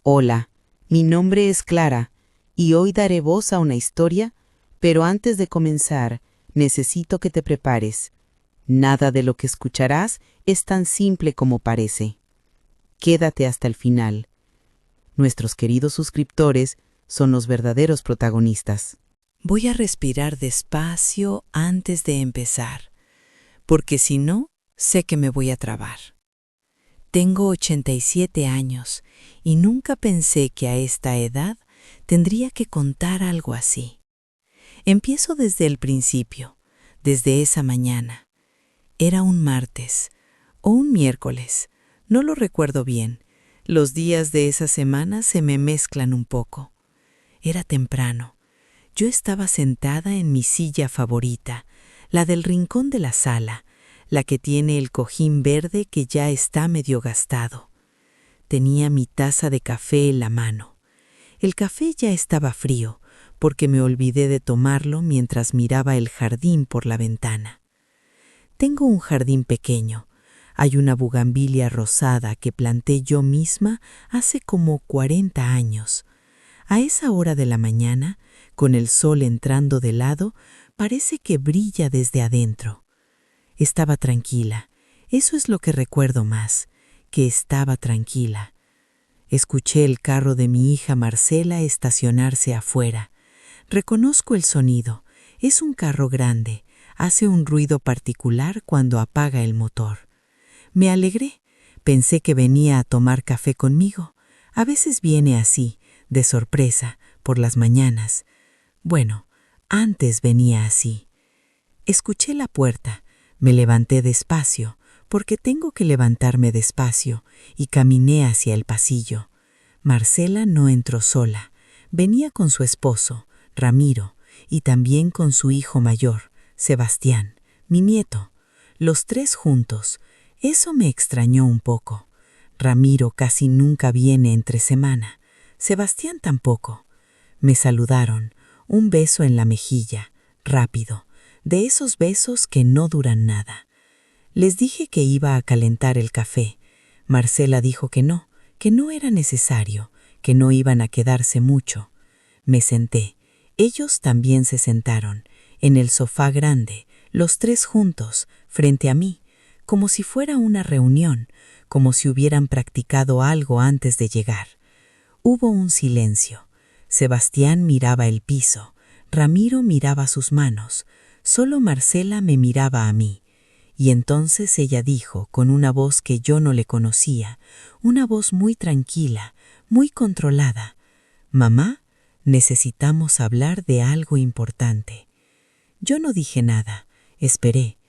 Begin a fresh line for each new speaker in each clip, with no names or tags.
Hola, mi nombre es Clara y hoy daré voz a una historia, pero antes de comenzar, necesito que te prepares. Nada de lo que escucharás es tan simple como parece. Quédate hasta el final. Nuestros queridos suscriptores son los verdaderos protagonistas.
Voy a respirar despacio antes de empezar, porque si no, sé que me voy a trabar. Tengo 87 años y nunca pensé que a esta edad tendría que contar algo así. Empiezo desde el principio, desde esa mañana. Era un martes o un miércoles, no lo recuerdo bien. Los días de esa semana se me mezclan un poco. Era temprano. Yo estaba sentada en mi silla favorita, la del rincón de la sala, la que tiene el cojín verde que ya está medio gastado. Tenía mi taza de café en la mano. El café ya estaba frío, porque me olvidé de tomarlo mientras miraba el jardín por la ventana. Tengo un jardín pequeño. Hay una bugambilia rosada que planté yo misma hace como 40 años. A esa hora de la mañana, con el sol entrando de lado, parece que brilla desde adentro. Estaba tranquila. Eso es lo que recuerdo más, que estaba tranquila. Escuché el carro de mi hija Marcela estacionarse afuera. Reconozco el sonido. Es un carro grande. Hace un ruido particular cuando apaga el motor. Me alegré. Pensé que venía a tomar café conmigo. A veces viene así, de sorpresa, por las mañanas. Bueno, antes venía así. Escuché la puerta. Me levanté despacio, porque tengo que levantarme despacio, y caminé hacia el pasillo. Marcela no entró sola. Venía con su esposo, Ramiro, y también con su hijo mayor, Sebastián, mi nieto. Los tres juntos. Eso me extrañó un poco. Ramiro casi nunca viene entre semana. Sebastián tampoco. Me saludaron. Un beso en la mejilla, rápido, de esos besos que no duran nada. Les dije que iba a calentar el café. Marcela dijo que no era necesario, que no iban a quedarse mucho. Me senté. Ellos también se sentaron, en el sofá grande, los tres juntos, frente a mí, como si fuera una reunión, como si hubieran practicado algo antes de llegar. Hubo un silencio. Sebastián miraba el piso, Ramiro miraba sus manos, solo Marcela me miraba a mí. Y entonces ella dijo, con una voz que yo no le conocía, una voz muy tranquila, muy controlada: «Mamá, necesitamos hablar de algo importante». Yo no dije nada, esperé.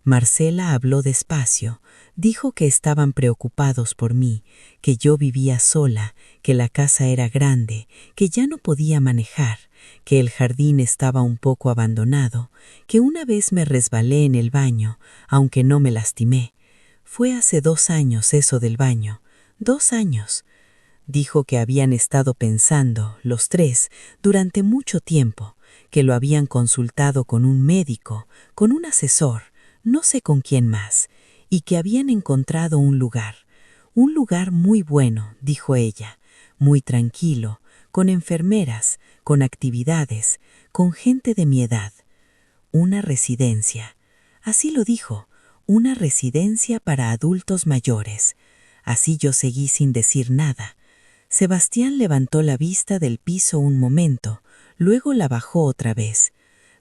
Marcela habló despacio, dijo que estaban preocupados por mí, que yo vivía sola, que la casa era grande, que ya no podía manejar, que el jardín estaba un poco abandonado, que una vez me resbalé en el baño, aunque no me lastimé. Fue hace 2 años eso del baño, 2 años. Dijo que habían estado pensando, los tres, durante mucho tiempo, que lo habían consultado con un médico, con un asesor, no sé con quién más, y que habían encontrado un lugar muy bueno, dijo ella, muy tranquilo, con enfermeras, con actividades, con gente de mi edad. Una residencia. Así lo dijo, una residencia para adultos mayores. Así yo seguí sin decir nada. Sebastián levantó la vista del piso un momento, luego la bajó otra vez.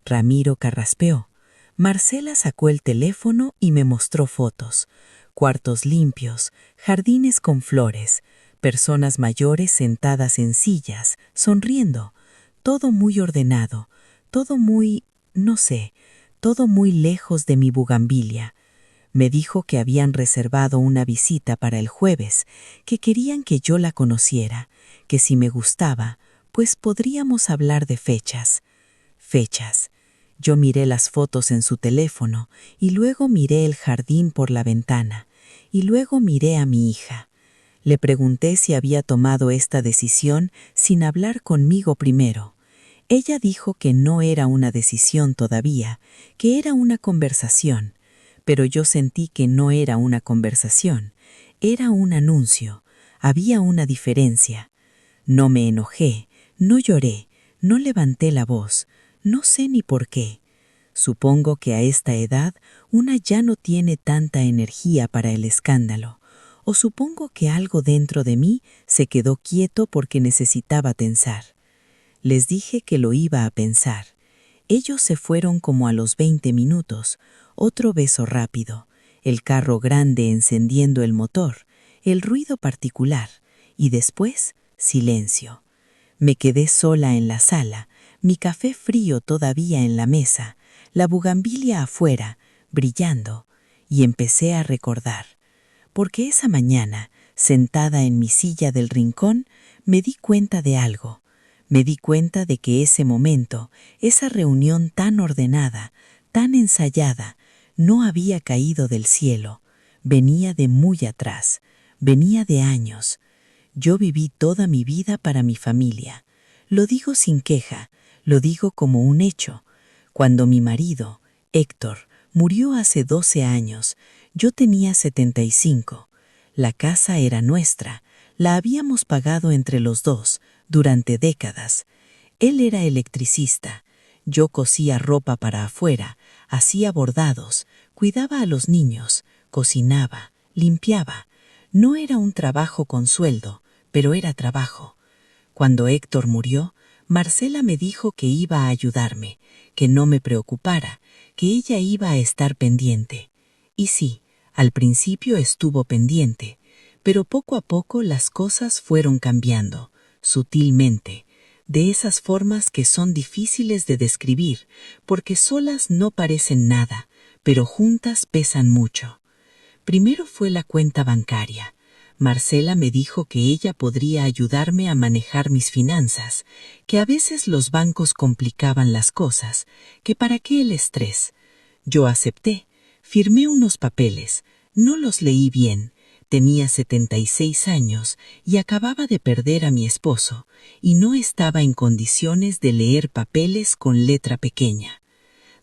Ramiro carraspeó. Marcela sacó el teléfono y me mostró fotos. Cuartos limpios, jardines con flores, personas mayores sentadas en sillas, sonriendo. Todo muy ordenado, todo muy, no sé, todo muy lejos de mi bugambilia. Me dijo que habían reservado una visita para el jueves, que querían que yo la conociera, que si me gustaba, pues podríamos hablar de fechas. Fechas. Yo miré las fotos en su teléfono y luego miré el jardín por la ventana y luego miré a mi hija. Le pregunté si había tomado esta decisión sin hablar conmigo primero. Ella dijo que no era una decisión todavía, que era una conversación, pero yo sentí que no era una conversación, era un anuncio. Había una diferencia. No me enojé, no lloré, no levanté la voz, no sé ni por qué. Supongo que a esta edad una ya no tiene tanta energía para el escándalo, o supongo que algo dentro de mí se quedó quieto porque necesitaba tensar. Les dije que lo iba a pensar. Ellos se fueron como a los 20 minutos, otro beso rápido, el carro grande encendiendo el motor, el ruido particular, y después silencio. Me quedé sola en la sala, mi café frío todavía en la mesa, la bugambilia afuera, brillando, y empecé a recordar. Porque esa mañana, sentada en mi silla del rincón, me di cuenta de algo. Me di cuenta de que ese momento, esa reunión tan ordenada, tan ensayada, no había caído del cielo, venía de muy atrás, venía de años. Yo viví toda mi vida para mi familia. Lo digo sin queja, lo digo como un hecho. Cuando mi marido, Héctor, murió hace 12 años, yo tenía 75. La casa era nuestra, la habíamos pagado entre los dos durante décadas. Él era electricista, yo cosía ropa para afuera, hacía bordados, cuidaba a los niños, cocinaba, limpiaba. No era un trabajo con sueldo, pero era trabajo. Cuando Héctor murió, Marcela me dijo que iba a ayudarme, que no me preocupara, que ella iba a estar pendiente. Y sí, al principio estuvo pendiente, pero poco a poco las cosas fueron cambiando, sutilmente, de esas formas que son difíciles de describir, porque solas no parecen nada, pero juntas pesan mucho. Primero fue la cuenta bancaria. Marcela me dijo que ella podría ayudarme a manejar mis finanzas, que a veces los bancos complicaban las cosas, que para qué el estrés. Yo acepté, firmé unos papeles, no los leí bien, tenía 76 años y acababa de perder a mi esposo, y no estaba en condiciones de leer papeles con letra pequeña.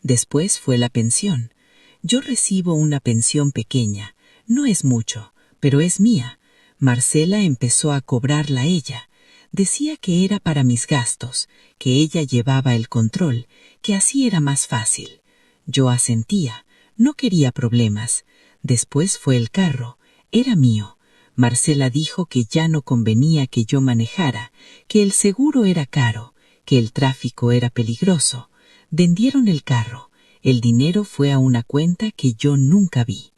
Después fue la pensión. Yo recibo una pensión pequeña, no es mucho, pero es mía. Marcela empezó a cobrarla ella. Decía que era para mis gastos, que ella llevaba el control, que así era más fácil. Yo asentía, no quería problemas. Después fue el carro, era mío. Marcela dijo que ya no convenía que yo manejara, que el seguro era caro, que el tráfico era peligroso. Vendieron el carro. El dinero fue a una cuenta que yo nunca vi.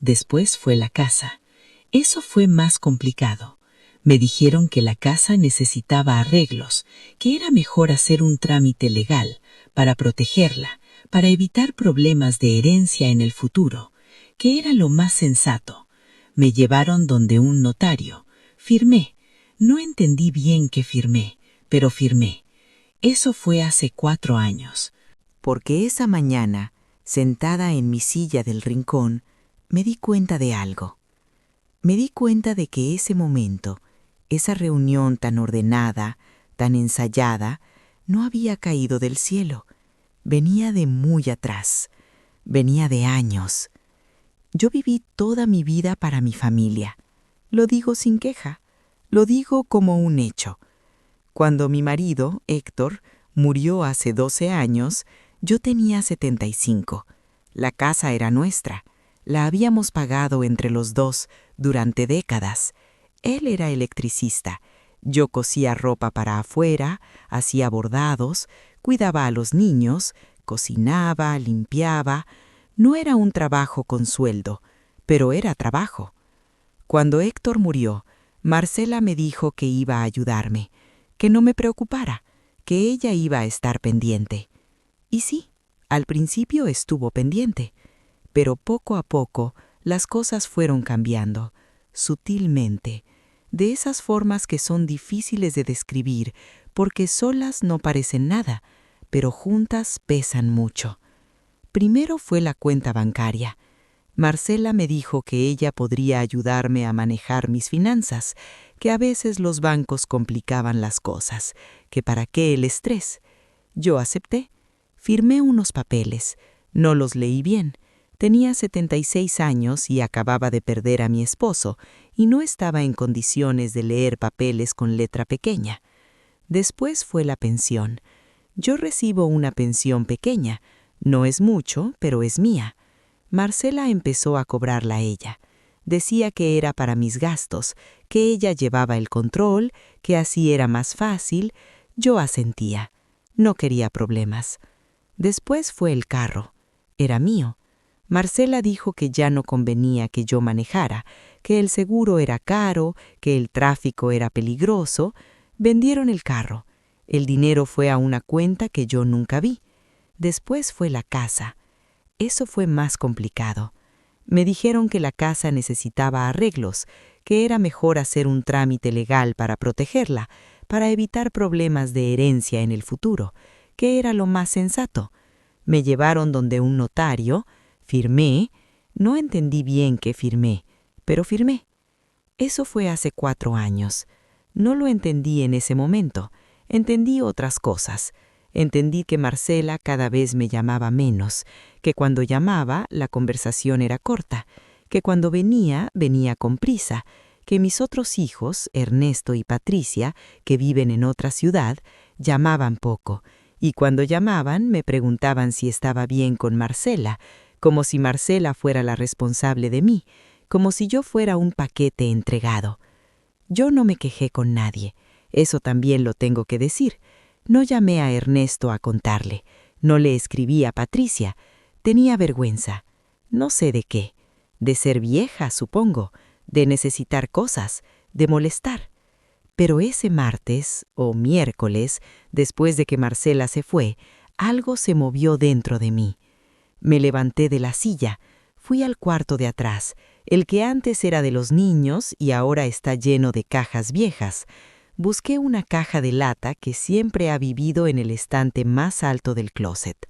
Después fue la casa. Eso fue más complicado. Me dijeron que la casa necesitaba arreglos, que era mejor hacer un trámite legal para protegerla, para evitar problemas de herencia en el futuro, que era lo más sensato. Me llevaron donde un notario. Firmé. No entendí bien qué firmé, pero firmé. Eso fue hace 4 años.
Porque esa mañana, sentada en mi silla del rincón, me di cuenta de algo. Me di cuenta de que ese momento, esa reunión tan ordenada, tan ensayada, no había caído del cielo. Venía de muy atrás. Venía de años. Yo viví toda mi vida para mi familia. Lo digo sin queja. Lo digo como un hecho. Cuando mi marido, Héctor, murió hace 12 años, yo tenía 75. La casa era nuestra. La habíamos pagado entre los dos durante décadas. Él era electricista. Yo cosía ropa para afuera, hacía bordados, cuidaba a los niños, cocinaba, limpiaba. No era un trabajo con sueldo, pero era trabajo. Cuando Héctor murió, Marcela me dijo que iba a ayudarme, que no me preocupara, que ella iba a estar pendiente. Y sí, al principio estuvo pendiente, pero poco a poco las cosas fueron cambiando, sutilmente, de esas formas que son difíciles de describir porque solas no parecen nada, pero juntas pesan mucho. Primero fue la cuenta bancaria. Marcela me dijo que ella podría ayudarme a manejar mis finanzas, que a veces los bancos complicaban las cosas, que para qué el estrés. Yo acepté. Firmé unos papeles, no los leí bien, Tenía 76 años y acababa de perder a mi esposo, y no estaba en condiciones de leer papeles con letra pequeña. Después fue la pensión. Yo recibo una pensión pequeña. No es mucho, pero es mía. Marcela empezó a cobrarla ella. Decía que era para mis gastos, que ella llevaba el control, que así era más fácil. Yo asentía. No quería problemas. Después fue el carro. Era mío. Marcela dijo que ya no convenía que yo manejara, que el seguro era caro, que el tráfico era peligroso. Vendieron el carro. El dinero fue a una cuenta que yo nunca vi. Después fue la casa. Eso fue más complicado. Me dijeron que la casa necesitaba arreglos, que era mejor hacer un trámite legal para protegerla, para evitar problemas de herencia en el futuro, que era lo más sensato. Me llevaron donde un notario. Firmé. No entendí bien qué firmé, pero firmé. Eso fue hace 4 años. No lo entendí en ese momento. Entendí otras cosas. Entendí que Marcela cada vez me llamaba menos, que cuando llamaba la conversación era corta, que cuando venía con prisa, que mis otros hijos, Ernesto y Patricia, que viven en otra ciudad, llamaban poco, y cuando llamaban me preguntaban si estaba bien con Marcela, como si Marcela fuera la responsable de mí, como si yo fuera un paquete entregado. Yo no me quejé con nadie, eso también lo tengo que decir. No llamé a Ernesto a contarle, no le escribí a Patricia. Tenía vergüenza. No sé de qué. De ser vieja, supongo, de necesitar cosas, de molestar. Pero ese martes o miércoles, después de que Marcela se fue, algo se movió dentro de mí. Me levanté de la silla, fui al cuarto de atrás, el que antes era de los niños y ahora está lleno de cajas viejas. Busqué una caja de lata que siempre ha vivido en el estante más alto del closet.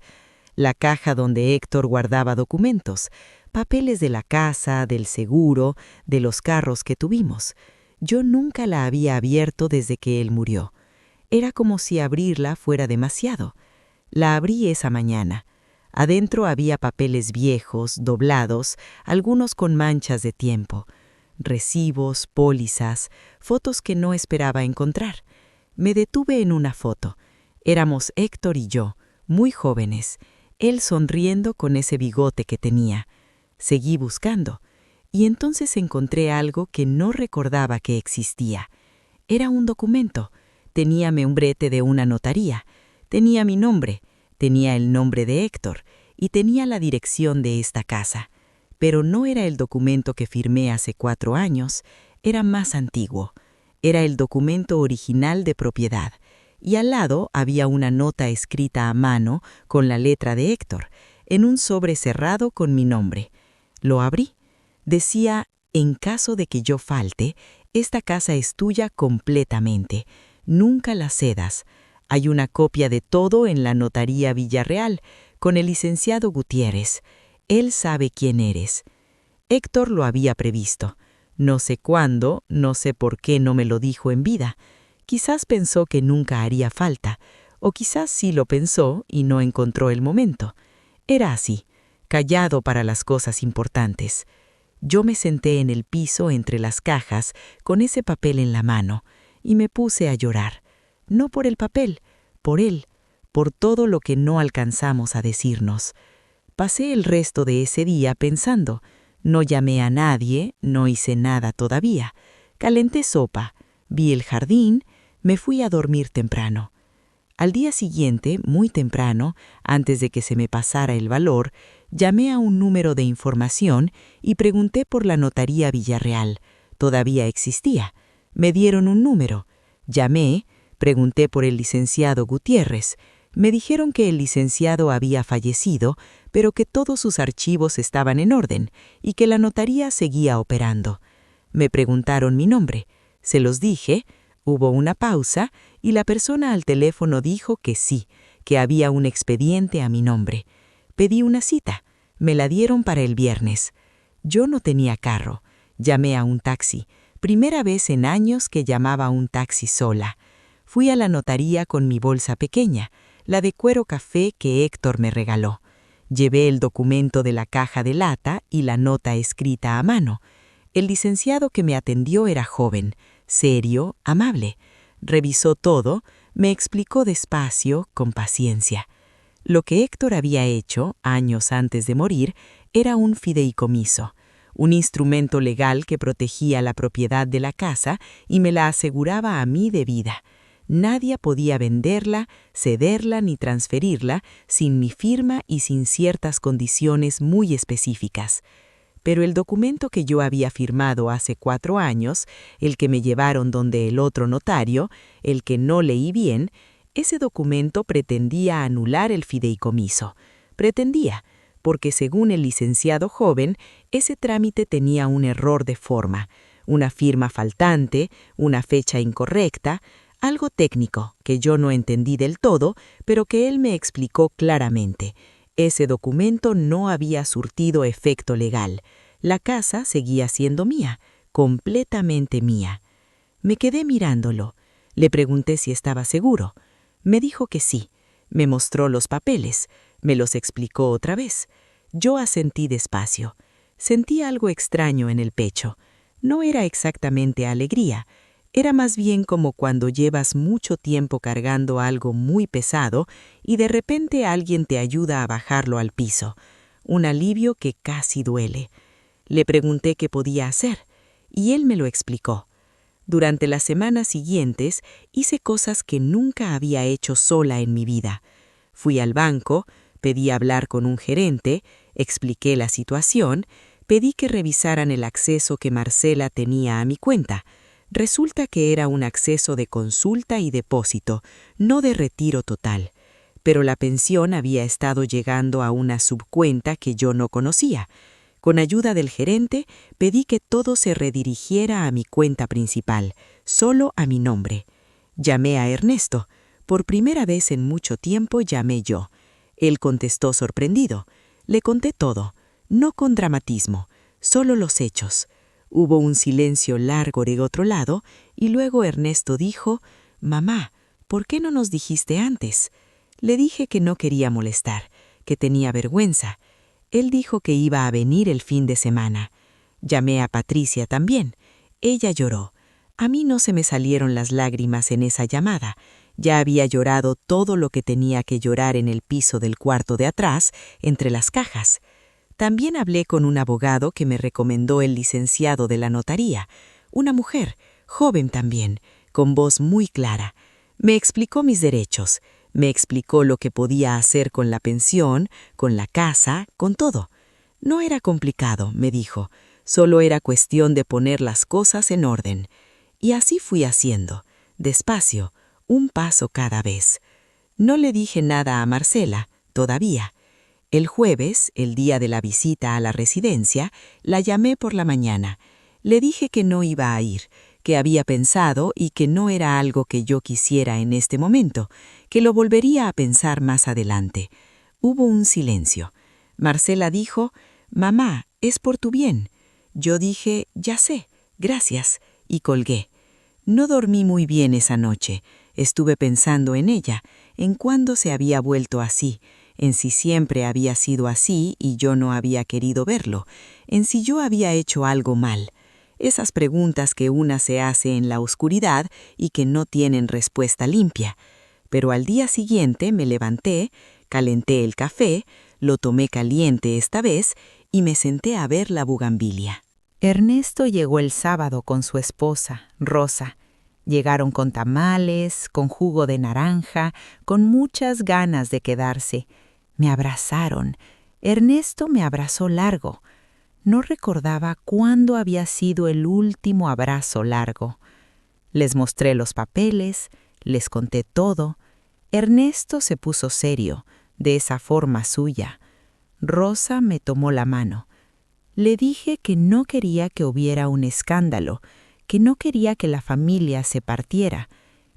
La caja donde Héctor guardaba documentos, papeles de la casa, del seguro, de los carros que tuvimos. Yo nunca la había abierto desde que él murió. Era como si abrirla fuera demasiado. La abrí esa mañana. Adentro había papeles viejos, doblados, algunos con manchas de tiempo. Recibos, pólizas, fotos que no esperaba encontrar. Me detuve en una foto. Éramos Héctor y yo, muy jóvenes, él sonriendo con ese bigote que tenía. Seguí buscando, y entonces encontré algo que no recordaba que existía. Era un documento. Tenía membrete de una notaría. Tenía mi nombre, tenía el nombre de Héctor, y tenía la dirección de esta casa. Pero no era el documento que firmé hace 4 años, era más antiguo. Era el documento original de propiedad, y al lado había una nota escrita a mano con la letra de Héctor, en un sobre cerrado con mi nombre. Lo abrí. Decía, en caso de que yo falte, esta casa es tuya completamente. Nunca la cedas. Hay una copia de todo en la notaría Villarreal, con el licenciado Gutiérrez. Él sabe quién eres. Héctor lo había previsto. No sé cuándo, no sé por qué no me lo dijo en vida. Quizás pensó que nunca haría falta, o quizás sí lo pensó y no encontró el momento. Era así, callado para las cosas importantes. Yo me senté en el piso entre las cajas, con ese papel en la mano, y me puse a llorar. No por el papel, por él, por todo lo que no alcanzamos a decirnos. Pasé el resto de ese día pensando. No llamé a nadie, no hice nada todavía. Calenté sopa, vi el jardín, me fui a dormir temprano. Al día siguiente, muy temprano, antes de que se me pasara el valor, llamé a un número de información y pregunté por la notaría Villarreal. Todavía existía. Me dieron un número. Llamé, pregunté por el licenciado Gutiérrez. Me dijeron que el licenciado había fallecido, pero que todos sus archivos estaban en orden y que la notaría seguía operando. Me preguntaron mi nombre. Se los dije, hubo una pausa y la persona al teléfono dijo que sí, que había un expediente a mi nombre. Pedí una cita. Me la dieron para el viernes. Yo no tenía carro. Llamé a un taxi. Primera vez en años que llamaba a un taxi sola. Fui a la notaría con mi bolsa pequeña, la de cuero café que Héctor me regaló. Llevé el documento de la caja de lata y la nota escrita a mano. El licenciado que me atendió era joven, serio, amable. Revisó todo, me explicó despacio, con paciencia. Lo que Héctor había hecho, años antes de morir, era un fideicomiso, un instrumento legal que protegía la propiedad de la casa y me la aseguraba a mí de vida. Nadie podía venderla, cederla ni transferirla sin mi firma y sin ciertas condiciones muy específicas. Pero el documento que yo había firmado hace 4 años, el que me llevaron donde el otro notario, el que no leí bien, ese documento pretendía anular el fideicomiso. Pretendía, porque según el licenciado joven, ese trámite tenía un error de forma, una firma faltante, una fecha incorrecta, algo técnico que yo no entendí del todo, pero que él me explicó claramente. Ese documento no había surtido efecto legal. La casa seguía siendo mía, completamente mía. Me quedé mirándolo. Le pregunté si estaba seguro. Me dijo que sí. Me mostró los papeles. Me los explicó otra vez. Yo asentí despacio. Sentí algo extraño en el pecho. No era exactamente alegría. Era más bien como cuando llevas mucho tiempo cargando algo muy pesado y de repente alguien te ayuda a bajarlo al piso. Un alivio que casi duele. Le pregunté qué podía hacer, y él me lo explicó. Durante las semanas siguientes hice cosas que nunca había hecho sola en mi vida. Fui al banco, pedí hablar con un gerente, expliqué la situación, pedí que revisaran el acceso que Marcela tenía a mi cuenta. Resulta que era un acceso de consulta y depósito, no de retiro total. Pero la pensión había estado llegando a una subcuenta que yo no conocía. Con ayuda del gerente, pedí que todo se redirigiera a mi cuenta principal, solo a mi nombre. Llamé a Ernesto. Por primera vez en mucho tiempo llamé yo. Él contestó sorprendido. Le conté todo, no con dramatismo, solo los hechos. Hubo un silencio largo de otro lado y luego Ernesto dijo: «Mamá, ¿por qué no nos dijiste antes?». Le dije que no quería molestar, que tenía vergüenza. Él dijo que iba a venir el fin de semana. Llamé a Patricia también. Ella lloró. A mí no se me salieron las lágrimas en esa llamada. Ya había llorado todo lo que tenía que llorar en el piso del cuarto de atrás, entre las cajas. También hablé con un abogado que me recomendó el licenciado de la notaría, una mujer, joven también, con voz muy clara. Me explicó mis derechos, me explicó lo que podía hacer con la pensión, con la casa, con todo. No era complicado, me dijo, solo era cuestión de poner las cosas en orden. Y así fui haciendo, despacio, un paso cada vez. No le dije nada a Marcela, todavía. El jueves, el día de la visita a la residencia, la llamé por la mañana. Le dije que no iba a ir, que había pensado y que no era algo que yo quisiera en este momento, que lo volvería a pensar más adelante. Hubo un silencio. Marcela dijo: «Mamá, es por tu bien». Yo dije: «Ya sé, gracias», y colgué. No dormí muy bien esa noche. Estuve pensando en ella, en cuándo se había vuelto así, en si siempre había sido así y yo no había querido verlo, en si yo había hecho algo mal. Esas preguntas que una se hace en la oscuridad y que no tienen respuesta limpia. Pero al día siguiente me levanté, calenté el café, lo tomé caliente esta vez y me senté a ver la bugambilia.
Ernesto llegó el sábado con su esposa, Rosa. Llegaron con tamales, con jugo de naranja, con muchas ganas de quedarse. Me abrazaron. Ernesto me abrazó largo. No recordaba cuándo había sido el último abrazo largo. Les mostré los papeles, les conté todo. Ernesto se puso serio, de esa forma suya. Rosa me tomó la mano. Le dije que no quería que hubiera un escándalo, que no quería que la familia se partiera,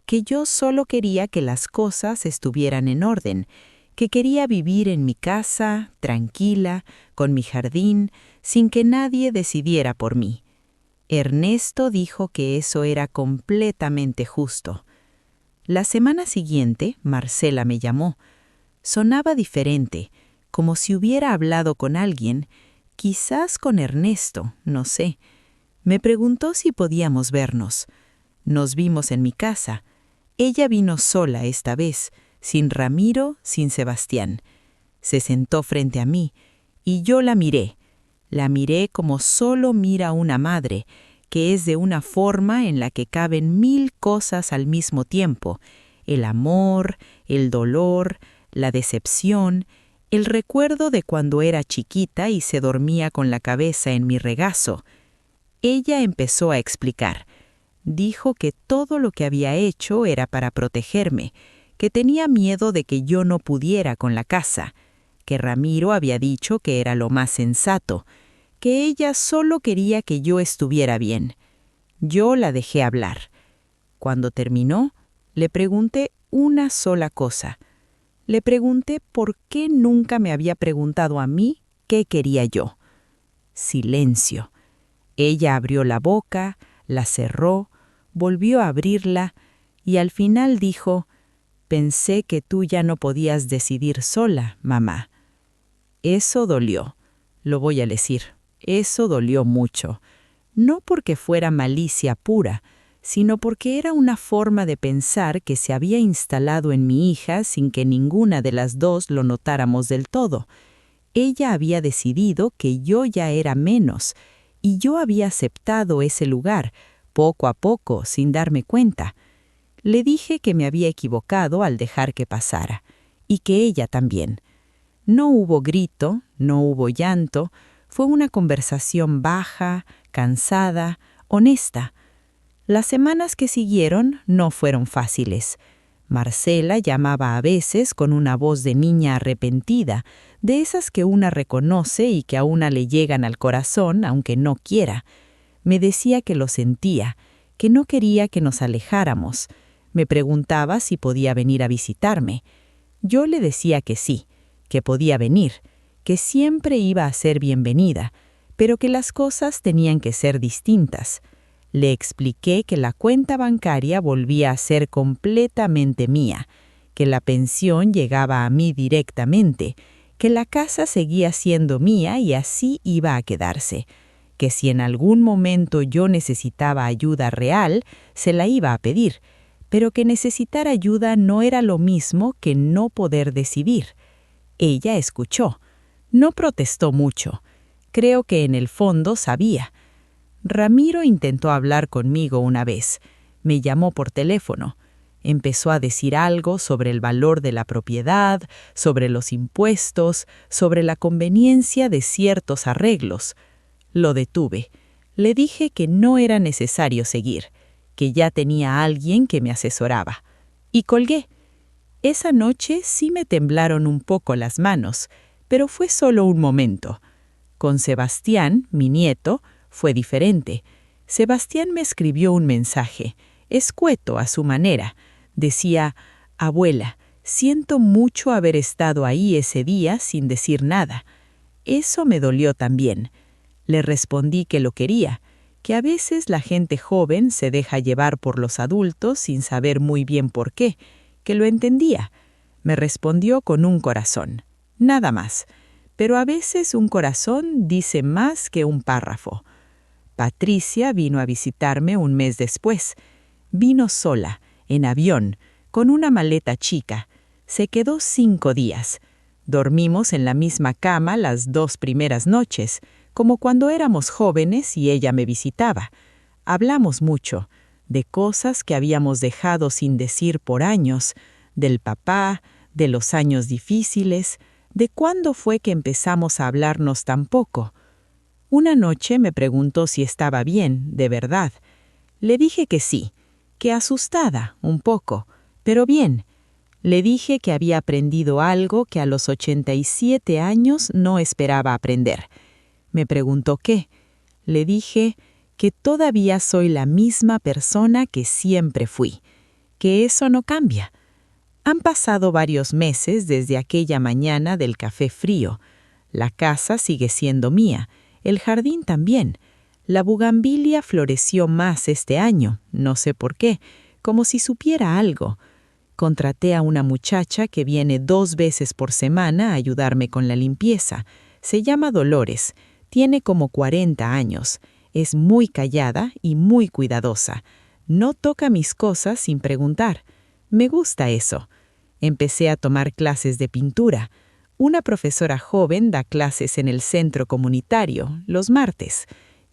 que yo solo quería que las cosas estuvieran en orden, que quería vivir en mi casa, tranquila, con mi jardín, sin que nadie decidiera por mí. Ernesto dijo que eso era completamente justo. La semana siguiente, Marcela me llamó. Sonaba diferente, como si hubiera hablado con alguien, quizás con Ernesto, no sé. Me preguntó si podíamos vernos. Nos vimos en mi casa. Ella vino sola esta vez, sin Ramiro, sin Sebastián. Se sentó frente a mí, y yo la miré. La miré como solo mira una madre, que es de una forma en la que caben 1000 cosas al mismo tiempo: el amor, el dolor, la decepción, el recuerdo de cuando era chiquita y se dormía con la cabeza en mi regazo. Ella empezó a explicar. Dijo que todo lo que había hecho era para protegerme, que tenía miedo de que yo no pudiera con la casa, que Ramiro había dicho que era lo más sensato, que ella solo quería que yo estuviera bien. Yo la dejé hablar. Cuando terminó, le pregunté una sola cosa. Le pregunté por qué nunca me había preguntado a mí qué quería yo. Silencio. Ella abrió la boca, la cerró, volvió a abrirla y al final dijo: «Pensé que tú ya no podías decidir sola, mamá». Eso dolió, lo voy a decir, eso dolió mucho. No porque fuera malicia pura, sino porque era una forma de pensar que se había instalado en mi hija sin que ninguna de las dos lo notáramos del todo. Ella había decidido que yo ya era menos, y yo había aceptado ese lugar, poco a poco, sin darme cuenta. Le dije que me había equivocado al dejar que pasara, y que ella también. No hubo grito, no hubo llanto, fue una conversación baja, cansada, honesta. Las semanas que siguieron no fueron fáciles. Marcela llamaba a veces con una voz de niña arrepentida, de esas que una reconoce y que a una le llegan al corazón aunque no quiera. Me decía que lo sentía, que no quería que nos alejáramos. Me preguntaba si podía venir a visitarme. Yo le decía que sí, que podía venir, que siempre iba a ser bienvenida, pero que las cosas tenían que ser distintas. Le expliqué que la cuenta bancaria volvía a ser completamente mía, que la pensión llegaba a mí directamente, que la casa seguía siendo mía y así iba a quedarse, que si en algún momento yo necesitaba ayuda real, se la iba a pedir, pero que necesitar ayuda no era lo mismo que no poder decidir. Ella escuchó. No protestó mucho. Creo que en el fondo sabía. Ramiro intentó hablar conmigo una vez. Me llamó por teléfono. Empezó a decir algo sobre el valor de la propiedad, sobre los impuestos, sobre la conveniencia de ciertos arreglos. Lo detuve. Le dije que no era necesario seguir, que ya tenía a alguien que me asesoraba. Y colgué. Esa noche sí me temblaron un poco las manos, pero fue solo un momento. Con Sebastián, mi nieto, fue diferente. Sebastián me escribió un mensaje, escueto a su manera. Decía: «Abuela, siento mucho haber estado ahí ese día sin decir nada». Eso me dolió también. Le respondí que lo quería, que a veces la gente joven se deja llevar por los adultos sin saber muy bien por qué, que lo entendía. Me respondió con un corazón, nada más, pero a veces un corazón dice más que un párrafo. Patricia vino a visitarme un mes después. Vino sola, en avión, con una maleta chica. Se quedó 5 días. Dormimos en la misma cama las 2 primeras noches, como cuando éramos jóvenes y ella me visitaba. Hablamos mucho, de cosas que habíamos dejado sin decir por años, del papá, de los años difíciles, de cuándo fue que empezamos a hablarnos tan poco. Una noche me preguntó si estaba bien, de verdad. Le dije que sí, que asustada, un poco, pero bien. Le dije que había aprendido algo que a los 87 años no esperaba aprender. Me preguntó qué. Le dije que todavía soy la misma persona que siempre fui, que eso no cambia. Han pasado varios meses desde aquella mañana del café frío. La casa sigue siendo mía, el jardín también. La bugambilia floreció más este año, no sé por qué, como si supiera algo. Contraté a una muchacha que viene 2 veces por semana a ayudarme con la limpieza. Se llama Dolores, tiene como 40 años, es muy callada y muy cuidadosa. No toca mis cosas sin preguntar. Me gusta eso. Empecé a tomar clases de pintura. Una profesora joven da clases en el centro comunitario, los martes.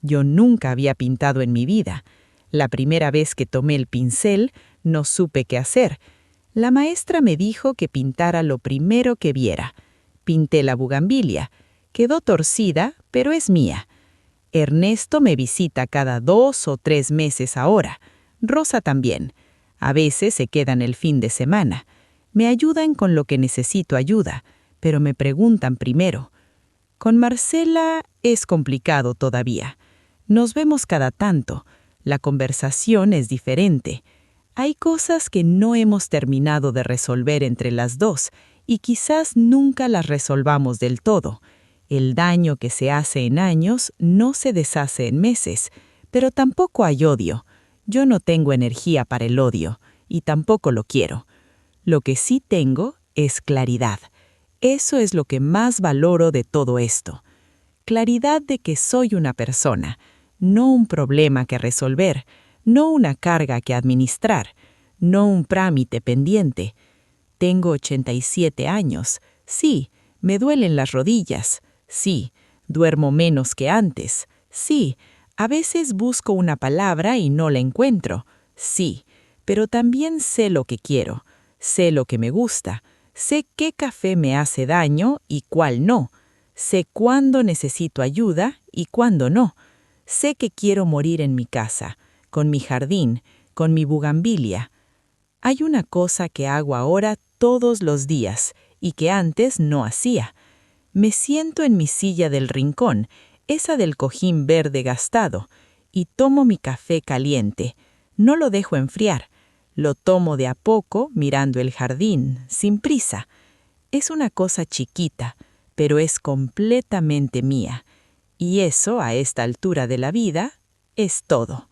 Yo nunca había pintado en mi vida. La primera vez que tomé el pincel, no supe qué hacer. La maestra me dijo que pintara lo primero que viera. Pinté la bugambilia. Quedó torcida, pero es mía. Ernesto me visita cada 2 o 3 meses ahora. Rosa también. A veces se quedan el fin de semana. Me ayudan con lo que necesito ayuda, pero me preguntan primero. Con Marcela es complicado todavía. Nos vemos cada tanto. La conversación es diferente. Hay cosas que no hemos terminado de resolver entre las dos y quizás nunca las resolvamos del todo. El daño que se hace en años no se deshace en meses, pero tampoco hay odio. Yo no tengo energía para el odio y tampoco lo quiero. Lo que sí tengo es claridad. Eso es lo que más valoro de todo esto. Claridad de que soy una persona, no un problema que resolver, no una carga que administrar, no un trámite pendiente. Tengo 87 años. Sí, me duelen las rodillas. Sí, duermo menos que antes. Sí, a veces busco una palabra y no la encuentro. Sí, pero también sé lo que quiero, sé lo que me gusta, sé qué café me hace daño y cuál no. Sé cuándo necesito ayuda y cuándo no. Sé que quiero morir en mi casa, con mi jardín, con mi bugambilia. Hay una cosa que hago ahora todos los días y que antes no hacía. Me siento en mi silla del rincón, esa del cojín verde gastado, y tomo mi café caliente. No lo dejo enfriar. Lo tomo de a poco, mirando el jardín, sin prisa. Es una cosa chiquita, pero es completamente mía. Y eso, a esta altura de la vida, es todo.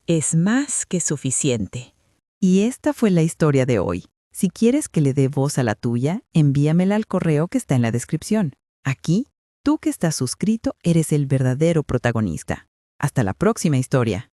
Es más que suficiente.
Y esta fue la historia de hoy. Si quieres que le dé voz a la tuya, envíamela al correo que está en la descripción. Aquí, tú que estás suscrito, eres el verdadero protagonista. Hasta la próxima historia.